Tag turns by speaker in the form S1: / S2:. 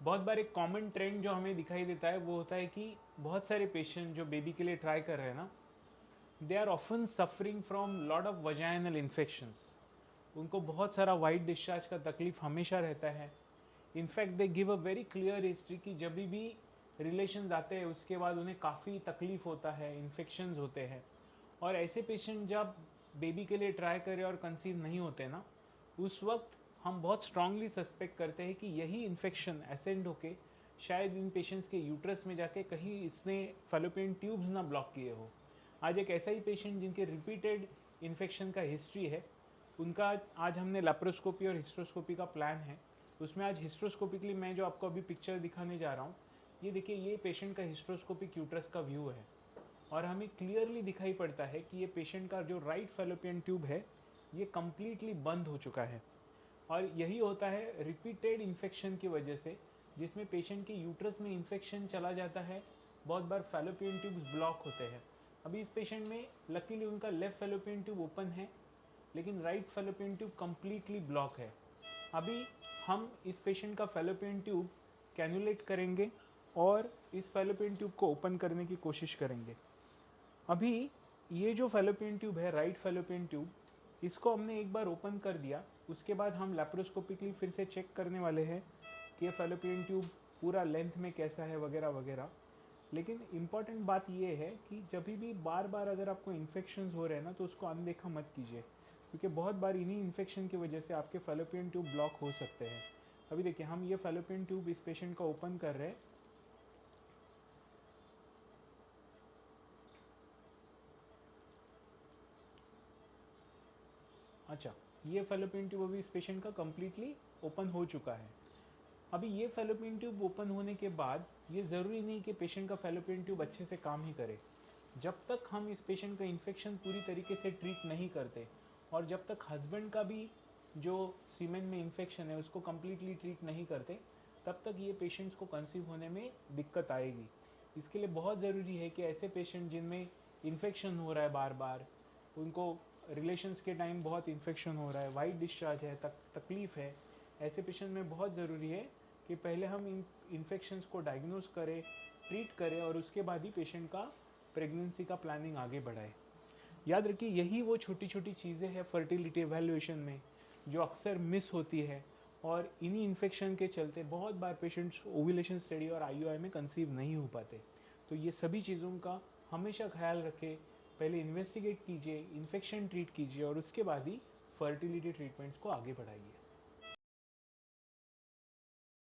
S1: बहुत बार एक common trend जो हमें दिखाई देता है वो होता है कि बहुत सारे पेशेंट जो बेबी के लिए ट्राई कर रहे हैं ना, they are often suffering from lot of vaginal infections. उनको बहुत सारा वाइट डिस्चार्ज का तकलीफ हमेशा रहता है। In fact they give a very clear history कि जब भी रिलेशन आते हैं उसके बाद उन्हें काफ़ी तकलीफ होता है, इन्फेक्शंस होते हैं। और ऐसे पेशेंट जब बेबी के लिए ट्राई करें और कंसीव नहीं होते ना, उस वक्त हम बहुत स्ट्रांगली सस्पेक्ट करते हैं कि यही इन्फेक्शन एसेंड होके शायद इन पेशेंट्स के यूट्रस में जाके कहीं इसने फैलोपियन ट्यूब्स ना ब्लॉक किए हो। आज एक ऐसा ही पेशेंट जिनके रिपीटेड इन्फेक्शन का हिस्ट्री है, उनका आज हमने लेप्रोस्कोपी और हिस्ट्रोस्कोपी का प्लान है। उसमें आज हिस्ट्रोस्कोपिकली मैं जो आपको अभी पिक्चर दिखाने जा रहा हूँ, ये देखिए, ये पेशेंट का हिस्ट्रोस्कोपिक यूट्रस का व्यू है। और हमें क्लियरली दिखाई पड़ता है कि ये पेशेंट का जो राइट फैलोपियन ट्यूब है, ये कम्प्लीटली बंद हो चुका है। और यही होता है रिपीटेड इन्फेक्शन की वजह से, जिसमें पेशेंट के यूट्रस में इन्फेक्शन चला जाता है। बहुत बार फैलोपियन ट्यूब्स ब्लॉक होते हैं। अभी इस पेशेंट में लकीली उनका लेफ्ट फैलोपियन ट्यूब ओपन है, लेकिन right fallopian tube completely block है। अभी हम इस पेशेंट का फैलोपियन ट्यूब कैनुलेट करेंगे और इस फैलोपियन ट्यूब को ओपन करने की कोशिश करेंगे। अभी ये जो फैलोपियन ट्यूब है, राइट फैलोपियन ट्यूब, इसको हमने एक बार ओपन कर दिया। उसके बाद हम लैप्रोस्कोपिकली फिर से चेक करने वाले हैं कि ये फैलोपियन ट्यूब पूरा लेंथ में कैसा है वगैरह वगैरह। लेकिन इम्पॉर्टेंट बात ये है कि जब भी बार बार अगर आपको इन्फेक्शंस हो रहे हैं ना, तो उसको अनदेखा मत कीजिए, क्योंकि बहुत बार इन्हीं इन्फेक्शन की वजह से आपके फैलोपियन ट्यूब ब्लॉक हो सकते हैं। अभी देखिए, हम ये फैलोपियन ट्यूब इस पेशेंट का ओपन कर रहे हैं। अच्छा, ये फैलोपियन ट्यूब अभी इस पेशेंट का कम्प्लीटली ओपन हो चुका है। अभी ये फैलोपियन ट्यूब ओपन होने के बाद ये ज़रूरी नहीं कि पेशेंट का फैलोपियन ट्यूब अच्छे से काम ही करे। जब तक हम इस पेशेंट का इन्फेक्शन पूरी तरीके से ट्रीट नहीं करते, और जब तक हस्बैंड का भी जो सीमेन में इन्फेक्शन है उसको कम्प्लीटली ट्रीट नहीं करते, तब तक ये पेशेंट्स को कंसीव होने में दिक्कत आएगी। इसके लिए बहुत ज़रूरी है कि ऐसे पेशेंट जिनमें इन्फेक्शन हो रहा है बार बार, उनको रिलेशंस के टाइम बहुत इन्फेक्शन हो रहा है, वाइट डिस्चार्ज है, तकलीफ़ है, ऐसे पेशेंट में बहुत ज़रूरी है कि पहले हम इन इन्फेक्शंस को डायग्नोज करें, ट्रीट करें, और उसके बाद ही पेशेंट का प्रेगनेंसी का प्लानिंग आगे बढ़ाए। याद रखिए, यही वो छोटी छोटी चीज़ें हैं फर्टिलिटी एवेल्यूएशन में जो अक्सर मिस होती है। और इन्हीं इन्फेक्शन के चलते बहुत बार पेशेंट्स ओव्यूलेशन स्टडी और आईयूआई में कंसीव नहीं हो पाते। तो ये सभी चीज़ों का हमेशा ख्याल रखें। पहले इन्वेस्टिगेट कीजिए, इन्फेक्शन ट्रीट कीजिए, और उसके बाद ही फर्टिलिटी ट्रीटमेंट्स को आगे बढ़ाइए।